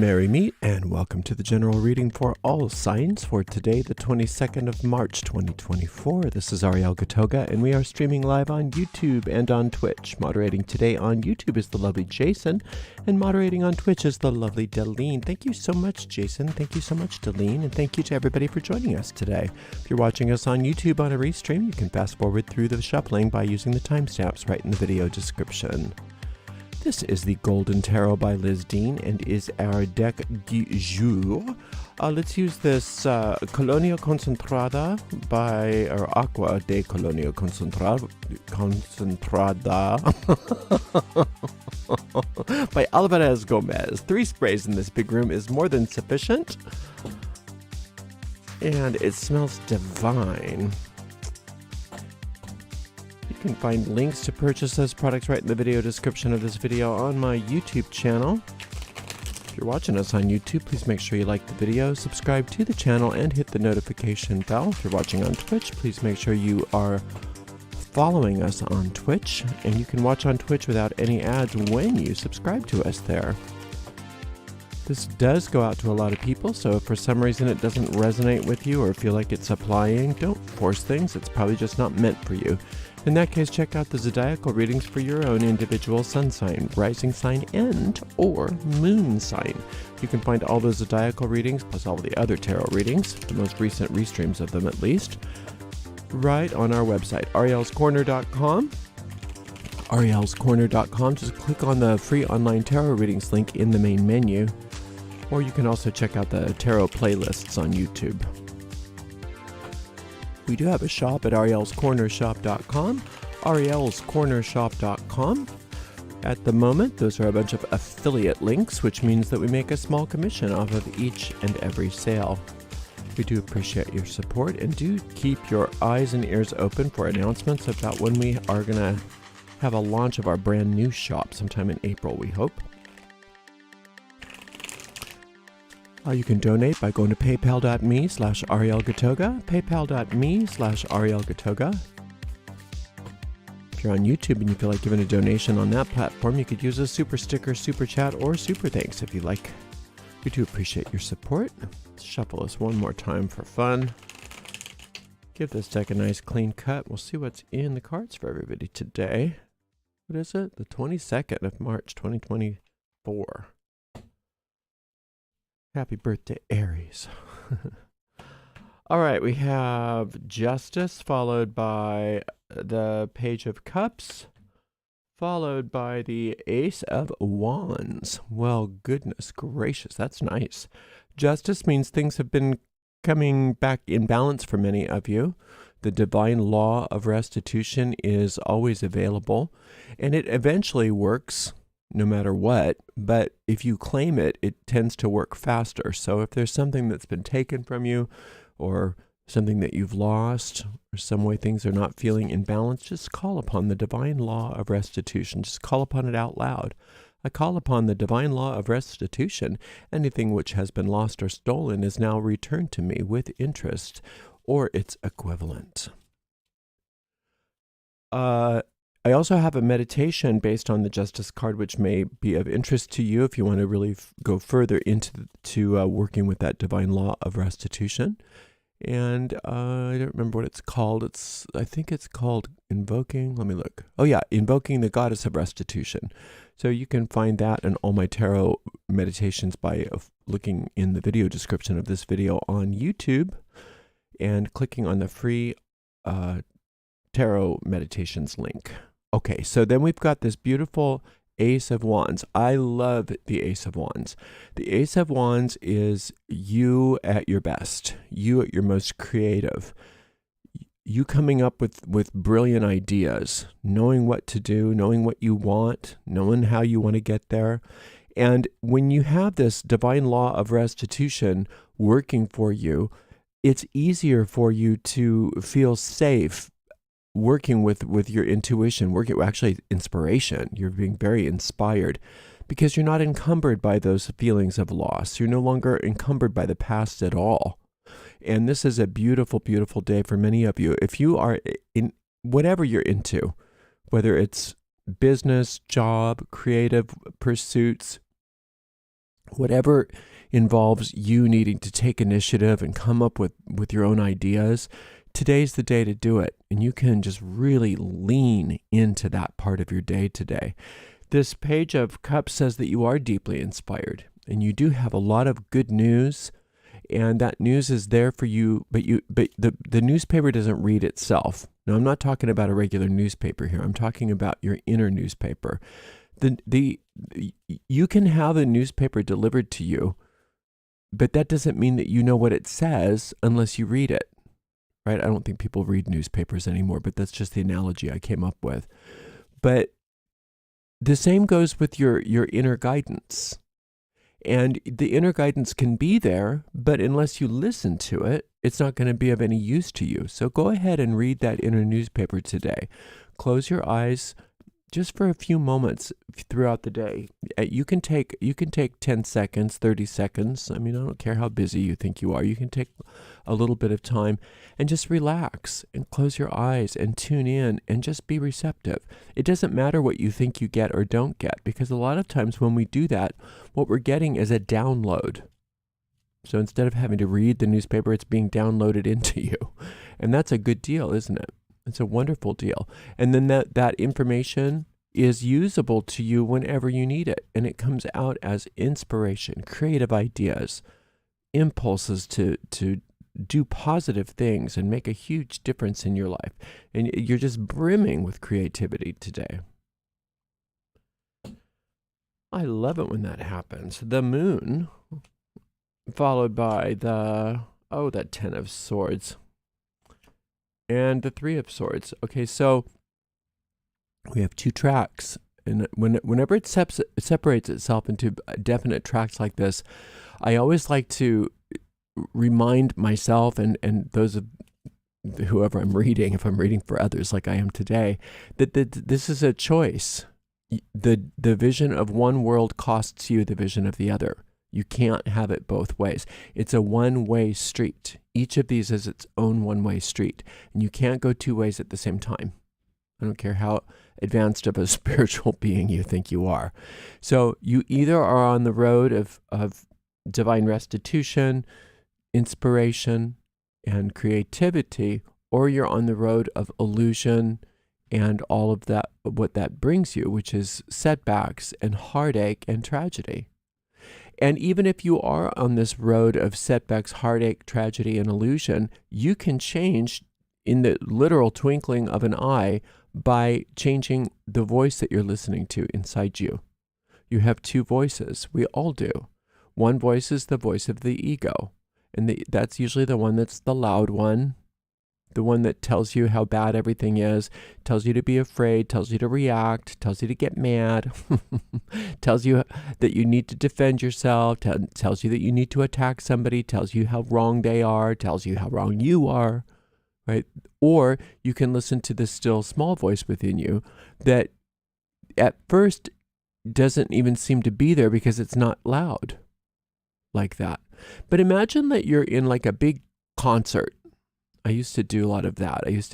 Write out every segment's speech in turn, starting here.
Merry Meet, and welcome to the general reading for all signs for today, the 22nd of March, 2024. This is Ariel Gatoga, and we are streaming live on YouTube and on Twitch. Moderating today on YouTube is the lovely Jason, and moderating on Twitch is the lovely Deline. Thank you so much, Jason. Thank you so much, Deline, and thank you to everybody for joining us today. If you're watching us on YouTube on a restream, you can fast forward through the shuffling by using the timestamps right in the video description. This is the Golden Tarot by Liz Dean and is our deck du jour. Let's use this Colonia Concentrada or Aqua de Colonia Concentrada by Alvarez Gomez. 3 sprays in this big room is more than sufficient. And it smells divine. You can find links to purchase those products right in the video description of this video on my YouTube channel. If you're watching us on YouTube, please make sure you like the video, subscribe to the channel, and hit the notification bell. If you're watching on Twitch, please make sure you are following us on Twitch, and you can watch on Twitch without any ads when you subscribe to us there. This does go out to a lot of people, so if for some reason it doesn't resonate with you or feel like it's applying, don't force things. It's probably just not meant for you. In that case, check out the zodiacal readings for your own individual sun sign, rising sign, and or moon sign. You can find all those zodiacal readings, plus all of the other tarot readings, the most recent restreams of them at least, right on our website, arielscorner.com. arielscorner.com. Just click on the free online tarot readings link in the main menu, or you can also check out the tarot playlists on YouTube. We do have a shop at arielscornershop.com, arielscornershop.com. At the moment, those are a bunch of affiliate links, which means that we make a small commission off of each and every sale. We do appreciate your support, and do keep your eyes and ears open for announcements about when we are going to have a launch of our brand new shop sometime in April, we hope. You can donate by going to paypal.me/arielgatoga, paypal.me/arielgatoga. If you're on YouTube and you feel like giving a donation on that platform, you could use a super sticker, super chat, or super thanks if you like. We do appreciate your support. Let's shuffle this one more time for fun. Give this deck a nice clean cut. We'll see what's in the cards for everybody today. What is it? The 22nd of March, 2024. Happy birthday, Aries. All right, we have Justice, followed by the Page of Cups, followed by the Ace of Wands. Well, goodness gracious, that's nice. Justice means things have been coming back in balance for many of you. The divine law of restitution is always available, and it eventually works no matter what, but if you claim it, it tends to work faster. So if there's something that's been taken from you, or something that you've lost, or some way things are not feeling in balance, just call upon the divine law of restitution. Just call upon it out loud. I call upon the divine law of restitution. Anything which has been lost or stolen is now returned to me with interest, or its equivalent. I also have a meditation based on the Justice card, which may be of interest to you if you want to really go further into working with that divine law of restitution. And I don't remember what it's called. I think it's called Invoking. Let me look. Oh yeah, Invoking the Goddess of Restitution. So you can find that and all my tarot meditations by looking in the video description of this video on YouTube and clicking on the free tarot meditations link. Okay, so then we've got this beautiful Ace of Wands. I love the Ace of Wands. The Ace of Wands is you at your best, you at your most creative, you coming up with brilliant ideas, knowing what to do, knowing what you want, knowing how you want to get there. And when you have this divine law of restitution working for you, it's easier for you to feel safe working with your intuition, actually inspiration. You're being very inspired because you're not encumbered by those feelings of loss. You're no longer encumbered by the past at all. And this is a beautiful, beautiful day for many of you. If you are in whatever you're into, whether it's business, job, creative pursuits, Whatever involves you needing to take initiative and come up with your own ideas, today's the day to do it. And you can just really lean into that part of your day today. This Page of Cups says that you are deeply inspired and you do have a lot of good news, and that news is there for you, but the newspaper doesn't read itself. Now, I'm not talking about a regular newspaper here. I'm talking about your inner newspaper. You can have a newspaper delivered to you, but that doesn't mean that you know what it says unless you read it, right? I don't think people read newspapers anymore, but that's just the analogy I came up with. But the same goes with your inner guidance. And the inner guidance can be there, but unless you listen to it, it's not going to be of any use to you. So go ahead and read that inner newspaper today. Close your eyes just for a few moments throughout the day. You can take 10 seconds, 30 seconds. I mean, I don't care how busy you think you are. You can take a little bit of time and just relax and close your eyes and tune in and just be receptive. It doesn't matter what you think you get or don't get, because a lot of times when we do that, what we're getting is a download. So instead of having to read the newspaper, it's being downloaded into you. And that's a good deal, isn't it? It's a wonderful deal. And then that information is usable to you whenever you need it. And it comes out as inspiration, creative ideas, impulses to do positive things and make a huge difference in your life. And you're just brimming with creativity today. I love it when that happens. The moon, followed by that 10 of swords. And the 3 of swords. Okay, so we have 2 tracks. And whenever it separates itself into definite tracks like this, I always like to remind myself and those of whoever I'm reading, if I'm reading for others like I am today, that this is a choice. The vision of one world costs you the vision of the other. You can't have it both ways. It's a one-way street. Each of these is its own one-way street. And you can't go 2 ways at the same time. I don't care how advanced of a spiritual being you think you are. So you either are on the road of divine restitution, inspiration, and creativity, or you're on the road of illusion and all of that, what that brings you, which is setbacks and heartache and tragedy. And even if you are on this road of setbacks, heartache, tragedy, and illusion, you can change in the literal twinkling of an eye by changing the voice that you're listening to inside you. You have 2 voices. We all do. One voice is the voice of the ego. And that's usually the one that's the loud one, the one that tells you how bad everything is, tells you to be afraid, tells you to react, tells you to get mad, tells you that you need to defend yourself, tells you that you need to attack somebody, tells you how wrong they are, tells you how wrong you are, right? Or you can listen to the still small voice within you that at first doesn't even seem to be there because it's not loud like that. But imagine that you're in like a big concert. I used to do a lot of that. I used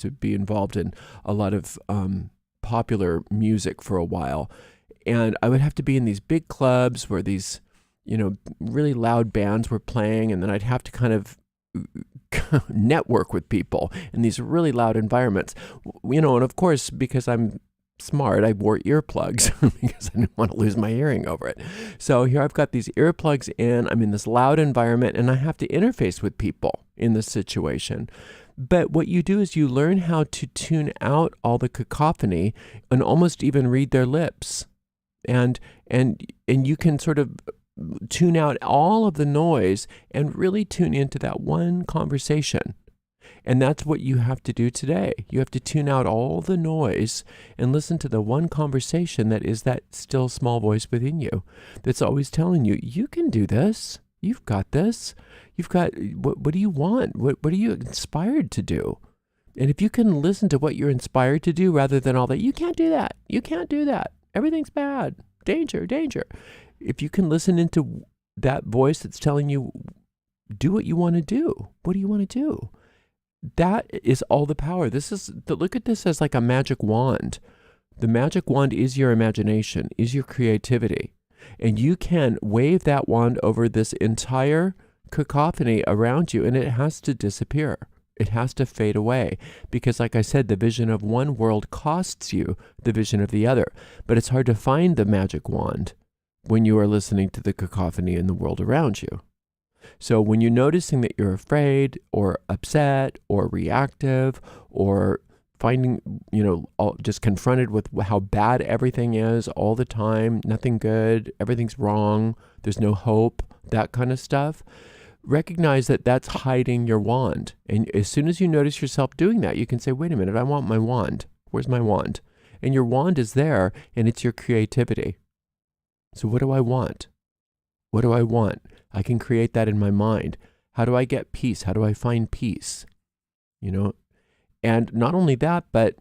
to be involved in a lot of popular music for a while, and I would have to be in these big clubs where these, really loud bands were playing, and then I'd have to kind of network with people in these really loud environments, and of course, because I'm smart, I wore earplugs because I didn't want to lose my hearing over it. So here I've got these earplugs in, I'm in this loud environment, and I have to interface with people in this situation. But what you do is you learn how to tune out all the cacophony and almost even read their lips. And you can sort of tune out all of the noise and really tune into that one conversation. And that's what you have to do today. You have to tune out all the noise and listen to the one conversation that is that still small voice within you that's always telling you, you can do this. You've got this. You've got, what do you want? What are you inspired to do? And if you can listen to what you're inspired to do rather than all that, you can't do that. You can't do that. Everything's bad. Danger, danger. If you can listen into that voice that's telling you, do what you want to do. What do you want to do? That is all the power. Look at this as like a magic wand. The magic wand is your imagination, is your creativity. And you can wave that wand over this entire cacophony around you, and it has to disappear. It has to fade away because, like I said, the vision of one world costs you the vision of the other. But it's hard to find the magic wand when you are listening to the cacophony in the world around you. So when you're noticing that you're afraid or upset or reactive or finding, just confronted with how bad everything is all the time, nothing good, everything's wrong, there's no hope, that kind of stuff, recognize that that's hiding your wand. And as soon as you notice yourself doing that, you can say, wait a minute, I want my wand. Where's my wand? And your wand is there, and it's your creativity. So what do I want? What do I want? I can create that in my mind. How do I get peace? How do I find peace? And not only that, but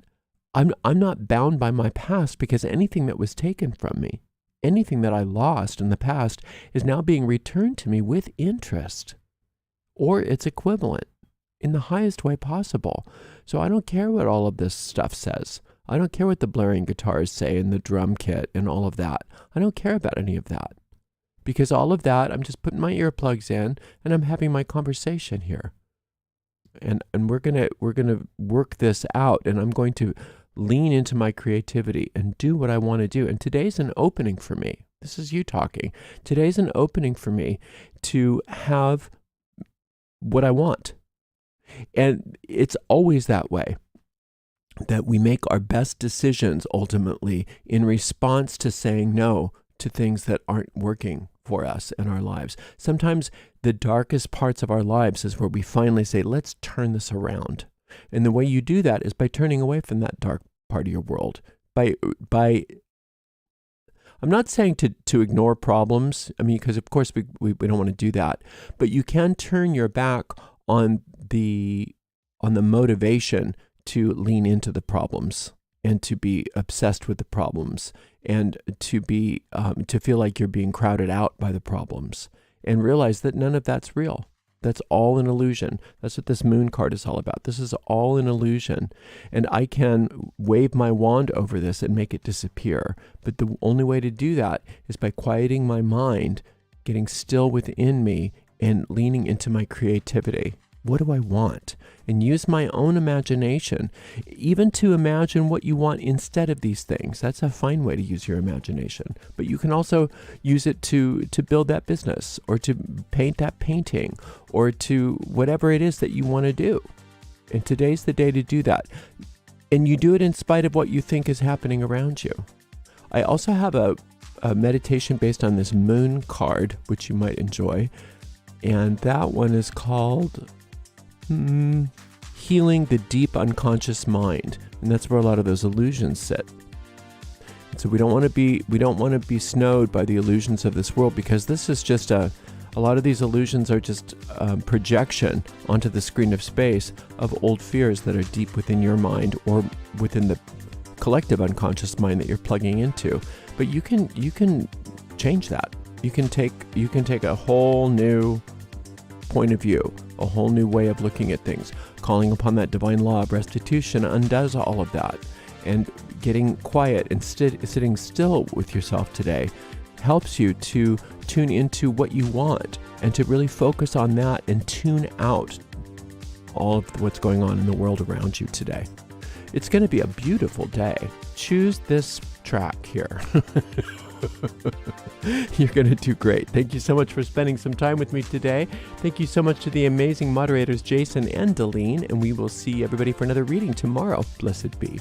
I'm not bound by my past, because anything that was taken from me, anything that I lost in the past is now being returned to me with interest or its equivalent in the highest way possible. So I don't care what all of this stuff says. I don't care what the blaring guitars say and the drum kit and all of that. I don't care about any of that, because all of that, I'm just putting my earplugs in and I'm having my conversation here. And we're gonna work this out, and I'm going to lean into my creativity and do what I want to do. And today's an opening for me. This is you talking. Today's an opening for me to have what I want. And it's always that way, that we make our best decisions ultimately in response to saying no to things that aren't working for us in our lives. Sometimes the darkest parts of our lives is where we finally say, let's turn this around. And the way you do that is by turning away from that dark part of your world. By I'm not saying to ignore problems. I mean, because of course we don't want to do that. But you can turn your back on the motivation to lean into the problems and to be obsessed with the problems and to be to feel like you're being crowded out by the problems, and realize that none of that's real. That's all an illusion. That's what this moon card is all about. This is all an illusion. And I can wave my wand over this and make it disappear. But the only way to do that is by quieting my mind, getting still within me, and leaning into my creativity. What do I want? And use my own imagination, even to imagine what you want instead of these things. That's a fine way to use your imagination. But you can also use it to build that business, or to paint that painting, or to whatever it is that you want to do. And today's the day to do that. And you do it in spite of what you think is happening around you. I also have a meditation based on this moon card, which you might enjoy. And that one is called Healing the Deep Unconscious Mind. And that's where a lot of those illusions sit. So we don't want to be snowed by the illusions of this world, because this is just a lot of these illusions are just projection onto the screen of space of old fears that are deep within your mind, or within the collective unconscious mind that you're plugging into. But you can change that. You can take a whole new point of view, a whole new way of looking at things. Calling upon that divine law of restitution undoes all of that. And getting quiet and sitting still with yourself today helps you to tune into what you want, and to really focus on that and tune out all of what's going on in the world around you today. It's going to be a beautiful day. Choose this track here. You're going to do great. Thank you so much for spending some time with me today. Thank you so much to the amazing moderators, Jason and Deline, and we will see everybody for another reading tomorrow. Blessed be.